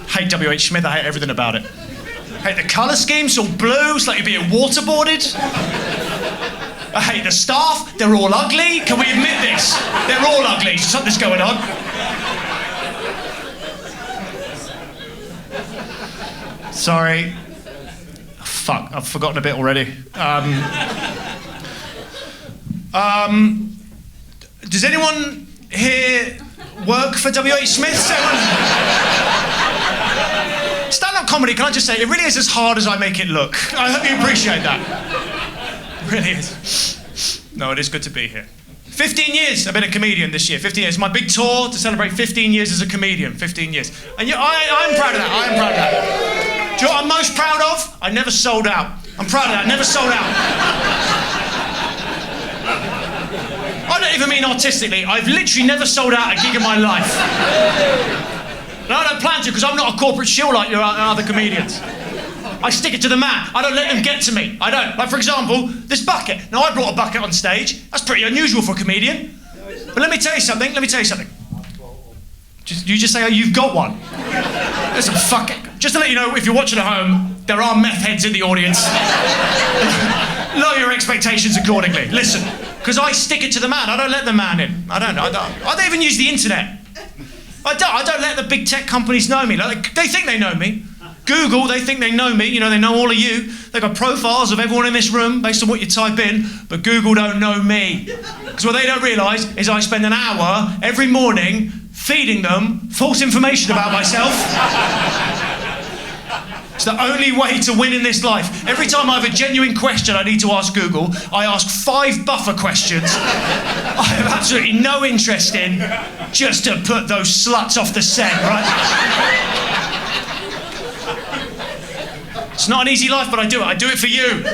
it. Hate W.H. Smith, I hate everything about it. Hate the colour scheme, it's all blue, it's like you're being waterboarded. I hate the staff, they're all ugly. Can we admit this? They're all ugly, something's going on. Sorry. Fuck, I've forgotten a bit already. Does anyone here work for W.H. Smith? Stand-up comedy, can I just say, it really is as hard as I make it look. I hope you appreciate that. It really is. No, it is good to be here. 15 years I've been a comedian this year, 15 years. My big tour to celebrate 15 years as a comedian, 15 years. And I'm proud of that, I am proud of that. Do you know what I'm most proud of? I never sold out. I'm proud of that, I never sold out. I don't even mean artistically, I've literally never sold out a gig in my life. No, I don't plan to, because I'm not a corporate shill like your other comedians. I stick it to the man. I don't let them get to me. I don't. Like, for example, this bucket. Now, I brought a bucket on stage. That's pretty unusual for a comedian. But let me tell you something. You just say, oh, you've got one. Listen, fuck it. Just to let you know, if you're watching at home, there are meth heads in the audience. Lower your expectations accordingly. Listen, because I stick it to the man. I don't let the man in. I don't even use the internet. I don't let the big tech companies know me. Like, they think they know me. Google, they think they know me. You know, they know all of you. They've got profiles of everyone in this room based on what you type in, but Google don't know me. Because what they don't realise is I spend an hour every morning feeding them false information about myself. It's the only way to win in this life. Every time I have a genuine question I need to ask Google, I ask 5 buffer questions I have absolutely no interest in, just to put those sluts off the set, right? It's not an easy life, but I do it. I do it for you.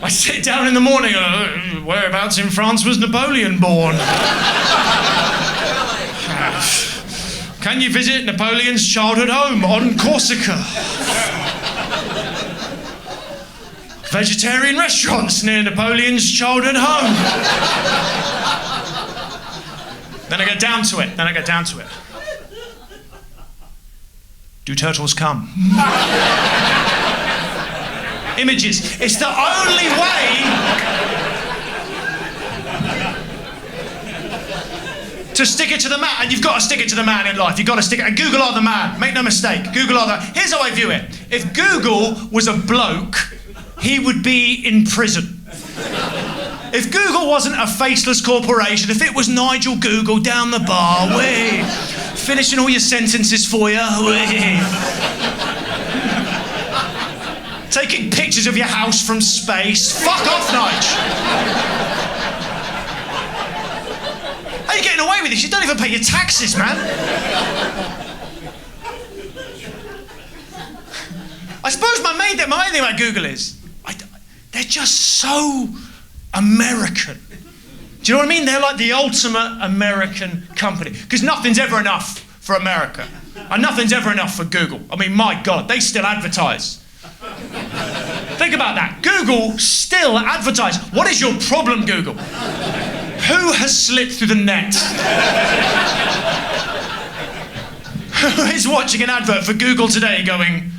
I sit down in the morning and whereabouts in France was Napoleon born? Can you visit Napoleon's childhood home on Corsica? Vegetarian restaurants near Napoleon's childhood home. Then I get down to it. Do turtles come? Images. It's the only way to stick it to the man. And you've got to stick it to the man in life. You've got to stick it. And Google are the man. Make no mistake. Google are the... Here's how I view it. If Google was a bloke, he would be in prison. If Google wasn't a faceless corporation, if it was Nigel Google down the bar, finishing all your sentences for you, taking pictures of your house from space, fuck off, Nige. How are you getting away with this? You don't even pay your taxes, man. I suppose my main thing about Google is, they're just so American. Do you know what I mean? They're like the ultimate American company. Because nothing's ever enough for America. And nothing's ever enough for Google. I mean, my God, they still advertise. Think about that. Google still advertise. What is your problem, Google? Who has slipped through the net? Who is watching an advert for Google today going,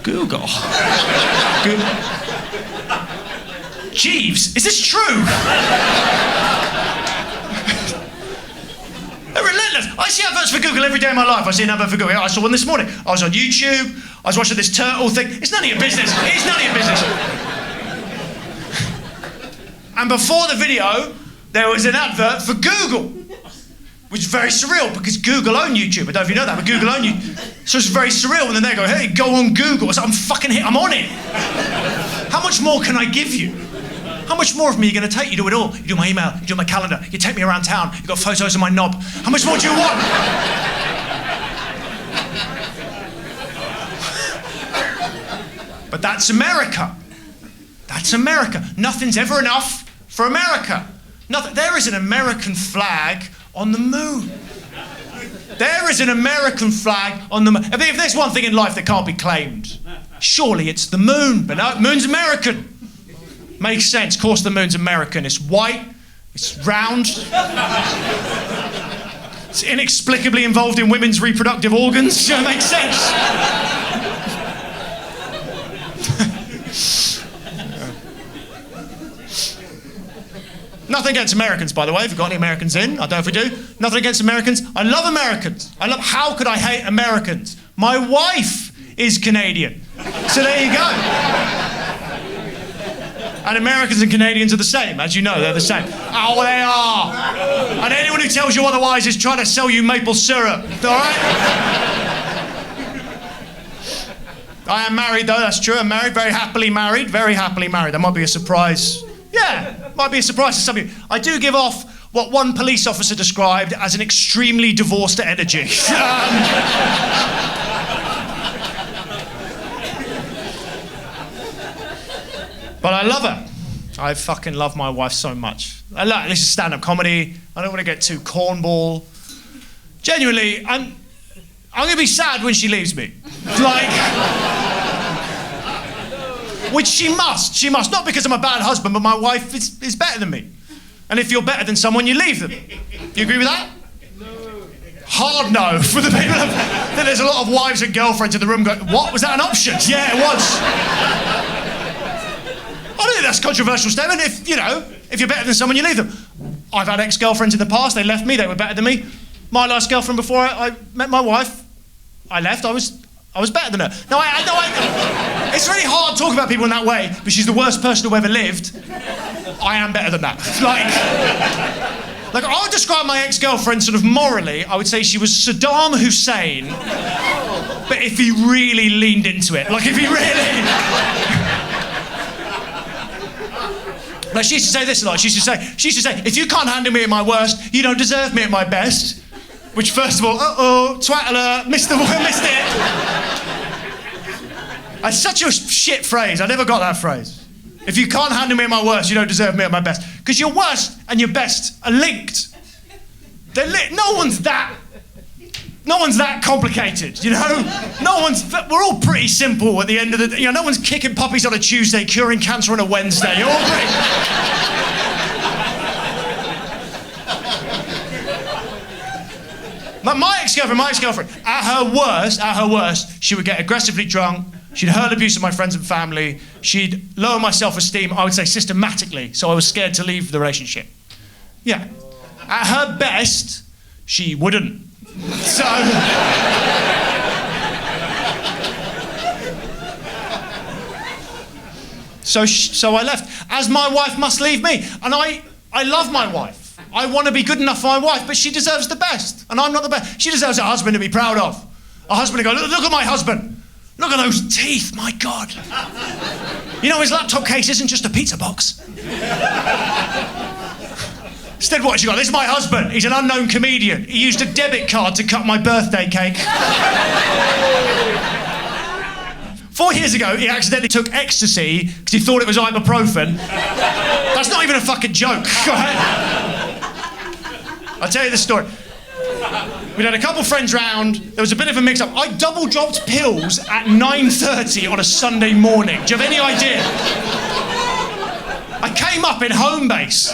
Google? Jeeves, is this true? They're relentless. I see adverts for Google every day of my life. I see an advert for Google. I saw one this morning. I was on YouTube. I was watching this turtle thing. It's none of your business. It's none of your business. And before the video, there was an advert for Google, which is very surreal because Google own YouTube. I don't know if you know that, but Google own YouTube. So it's very surreal when then they go, hey, go on Google. It's like, I'm on it. How much more can I give you? How much more of me are you going to take? You do it all. You do my email, you do my calendar, you take me around town, you got photos of my knob. How much more do you want? But that's America. That's America. Nothing's ever enough for America. Nothing. There is an American flag on the moon. There is an American flag on the moon. If there's one thing in life that can't be claimed, surely it's the moon. But no, moon's American. Makes sense. Of course, the moon's American. It's white. It's round. It's inexplicably involved in women's reproductive organs. So it makes sense. Nothing against Americans, by the way, if you've got any Americans in. I don't know if we do. Nothing against Americans. I love Americans. How could I hate Americans? My wife is Canadian. So there you go. And Americans and Canadians are the same. As you know, they're the same. Oh, they are. And anyone who tells you otherwise is trying to sell you maple syrup. All right? I am married, though. That's true. I'm married. Very happily married. Very happily married. That might be a surprise. Yeah, might be a surprise to some of you. I do give off what one police officer described as an extremely divorced energy. But I love her. I fucking love my wife so much. This is stand-up comedy. I don't want to get too cornball. Genuinely, I'm going to be sad when she leaves me. Like, which she must. She must. Not because I'm a bad husband, but my wife is better than me. And if you're better than someone, you leave them. You agree with that? Hard no for the people. Then there's a lot of wives and girlfriends in the room going, what? Was that an option? Yeah, it was. I don't think that's a controversial statement. If you're better than someone, you leave them. I've had ex-girlfriends in the past, they left me, they were better than me. My last girlfriend before I met my wife, I left, I was better than her. No, it's really hard talking about people in that way, but she's the worst person who ever lived. I am better than that. Like I would describe my ex-girlfriend sort of morally, I would say she was Saddam Hussein, but if he really leaned into it. Like if he really... Like she used to say this a lot. She used to say, if you can't handle me at my worst, you don't deserve me at my best. Which, first of all, twat alert, missed it. It's such a shit phrase. I never got that phrase. If you can't handle me at my worst, you don't deserve me at my best. Because your worst and your best are linked. No one's that complicated, you know? We're all pretty simple at the end of the day. You know, no one's kicking puppies on a Tuesday, curing cancer on a Wednesday. You're all pretty... My ex-girlfriend, at her worst, she would get aggressively drunk, she'd hurl abuse of my friends and family, she'd lower my self-esteem, I would say systematically, so I was scared to leave the relationship. Yeah. At her best, she wouldn't. So I left, as my wife must leave me, and I love my wife. I want to be good enough for my wife, but she deserves the best, and I'm not the best. She deserves a husband to be proud of. A husband to go, look at my husband. Look at those teeth, my God. You know, his laptop case isn't just a pizza box. Instead, what she got? This is my husband. He's an unknown comedian. He used a debit card to cut my birthday cake. 4 years ago, he accidentally took ecstasy because he thought it was ibuprofen. That's not even a fucking joke. I'll tell you the story. We'd had a couple friends round. There was a bit of a mix-up. I double-dropped pills at 9:30 on a Sunday morning. Do you have any idea? I came up in home base.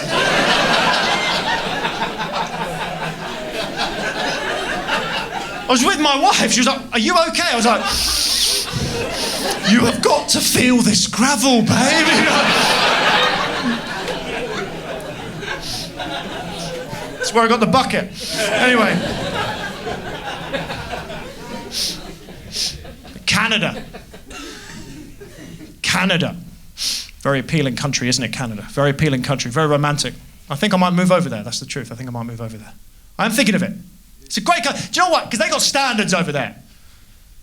I was with my wife. She was like, "Are you okay?" I was like, "You have got to feel this gravel, baby." That's where I got the bucket. Anyway. Canada. Very appealing country, isn't it, Canada? Very appealing country, very romantic. I think I might move over there, that's the truth. I think I might move over there. I am thinking of it. It's a great country. Do you know what? Because they got standards over there.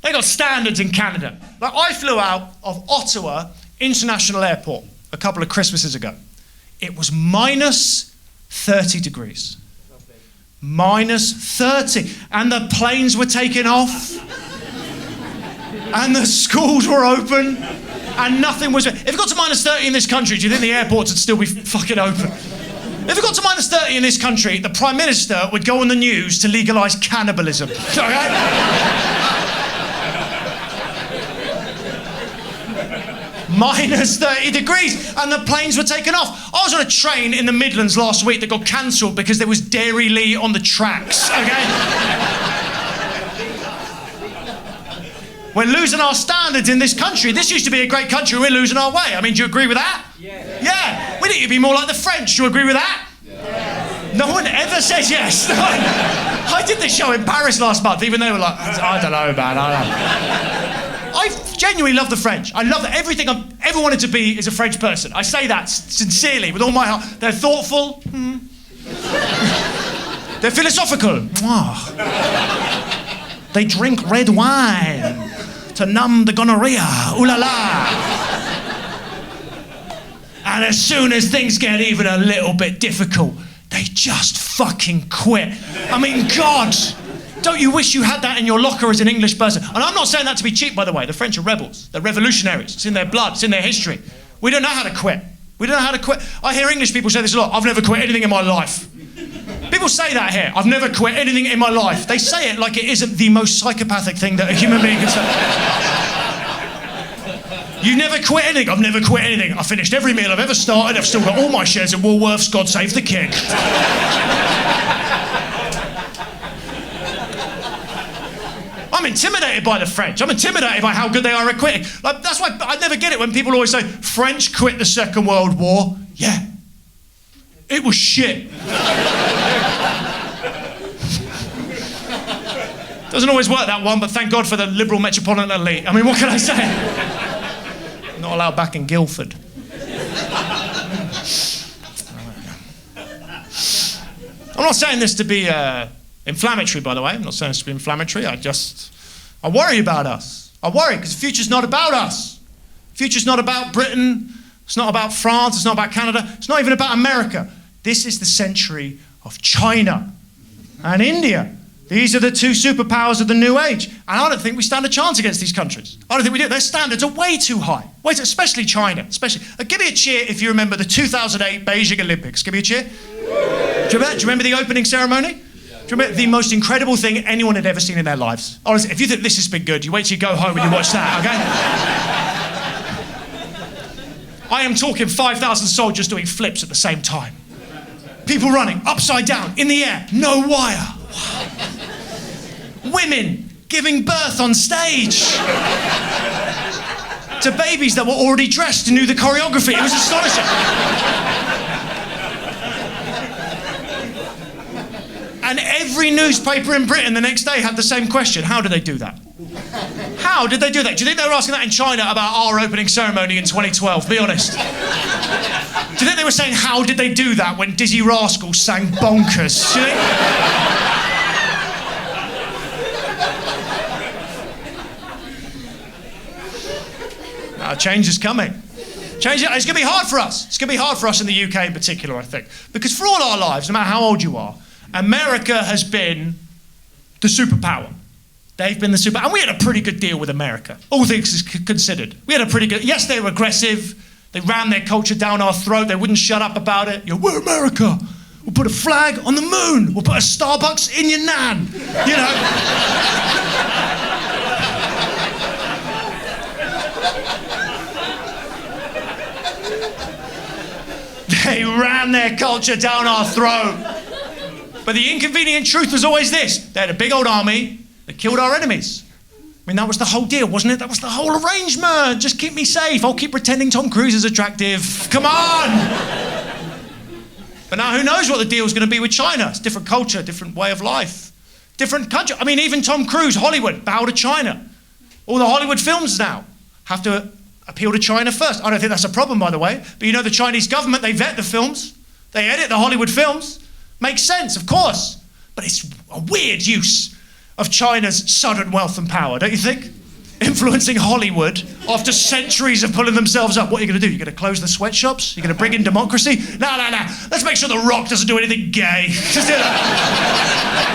They got standards in Canada. Like, I flew out of Ottawa International Airport a couple of Christmases ago. It was minus 30 degrees. Minus 30. And the planes were taking off. And the schools were open. And nothing was... If it got to minus 30 in this country, do you think the airports would still be fucking open? If it got to minus 30 in this country, the Prime Minister would go on the news to legalise cannibalism. Okay? Minus 30 degrees, and the planes were taken off. I was on a train in the Midlands last week that got cancelled because there was Dairy Lee on the tracks, okay? We're losing our standards in this country. This used to be a great country, we're losing our way. I mean, do you agree with that? Yeah. Yeah. We need to be more like the French. Do you agree with that? Yeah. No one ever says yes. I did this show in Paris last month, even they were like, I don't know, man, I don't know. I genuinely love the French. I love that everything I've ever wanted to be is a French person. I say that sincerely, with all my heart. They're thoughtful. They're philosophical. They drink red wine to numb the gonorrhea. Ooh la la. And as soon as things get even a little bit difficult, they just fucking quit. I mean, God. Don't you wish you had that in your locker as an English person? And I'm not saying that to be cheap, by the way. The French are rebels. They're revolutionaries. It's in their blood. It's in their history. We don't know how to quit. We don't know how to quit. I hear English people say this a lot. I've never quit anything in my life. People say that here. I've never quit anything in my life. They say it like it isn't the most psychopathic thing that a human being can say. You never quit anything. I've never quit anything. I finished every meal I've ever started. I've still got all my shares in Woolworths. God save the king. I'm intimidated by the French. I'm intimidated by how good they are at quitting. Like, that's why I never get it when people always say, French quit the Second World War. Yeah. It was shit. Doesn't always work, that one, but thank God for the liberal metropolitan elite. I mean, what can I say? Not allowed back in Guildford. I'm not saying this to be inflammatory, by the way. I'm not saying this to be inflammatory. I worry about us. I worry because the future's not about us. The future's not about Britain. It's not about France. It's not about Canada. It's not even about America. This is the century of China and India. These are the two superpowers of the new age. And I don't think we stand a chance against these countries. I don't think we do. Their standards are way too high. Especially China. Give me a cheer if you remember the 2008 Beijing Olympics. Give me a cheer. Do you remember the opening ceremony? Do you remember the most incredible thing anyone had ever seen in their lives? Honestly, if you think this has been good, you wait till you go home and you watch that, okay? I am talking 5,000 soldiers doing flips at the same time. People running upside down, in the air, no wire. Women giving birth on stage to babies that were already dressed and knew the choreography. It was astonishing. And every newspaper in Britain the next day had the same question. How did they do that? How did they do that? Do you think they were asking that in China about our opening ceremony in 2012? Be honest. Do you think they were saying, how did they do that when Dizzy Rascal sang Bonkers? Do you think? Change is coming. Change. It's going to be hard for us. It's going to be hard for us in the UK in particular, I think. Because for all our lives, no matter how old you are, America has been the superpower. They've been the super... And we had a pretty good deal with America, all things considered. We had a pretty good... Yes, they were aggressive. They ran their culture down our throat. They wouldn't shut up about it. We're America. We'll put a flag on the moon. We'll put a Starbucks in your nan. You know? They ran their culture down our throat. But the inconvenient truth was always this. They had a big old army that killed our enemies. I mean, that was the whole deal, wasn't it? That was the whole arrangement. Just keep me safe. I'll keep pretending Tom Cruise is attractive. Come on! But now who knows what the deal's going to be with China? It's different culture, different way of life. Different country. I mean, even Tom Cruise, Hollywood, bow to China. All the Hollywood films now have to appeal to China first. I don't think that's a problem, by the way. But you know, the Chinese government, they vet the films. They edit the Hollywood films. Makes sense, of course. But it's a weird use of China's sudden wealth and power, don't you think? Influencing Hollywood after centuries of pulling themselves up. What are you going to do? You're going to close the sweatshops? You're going to bring in democracy? No. Let's make sure The Rock doesn't do anything gay. Just do that.